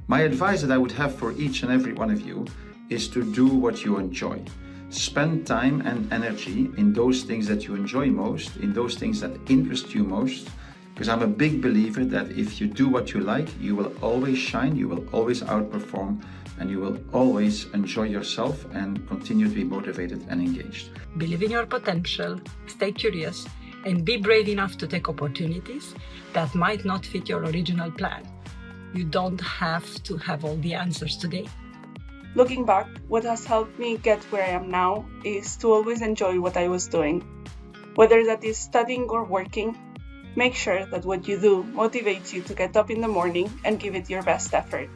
My advice that I would have for each and every one of you is to do what you enjoy. Spend time and energy in those things that you enjoy most, in those things that interest you most, because I'm a big believer that if you do what you like, you will always shine, you will always outperform, and you will always enjoy yourself and continue to be motivated and engaged. Believe in your potential, stay curious, and be brave enough to take opportunities that might not fit your original plan. You don't have to have all the answers today. Looking back, what has helped me get where I am now is to always enjoy what I was doing. Whether that is studying or working, make sure that what you do motivates you to get up in the morning and give it your best effort.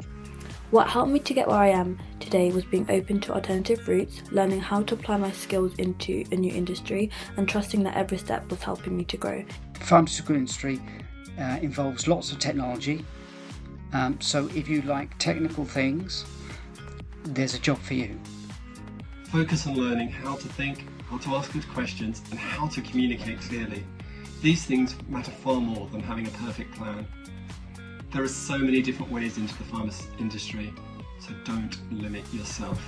What helped me to get where I am today was being open to alternative routes, learning how to apply my skills into a new industry, and trusting that every step was helping me to grow. The pharmaceutical industry involves lots of technology, so if you like technical things, there's a job for you. Focus on learning how to think, how to ask good questions, and how to communicate clearly. These things matter far more than having a perfect plan. There are so many different ways into the pharma industry, so don't limit yourself.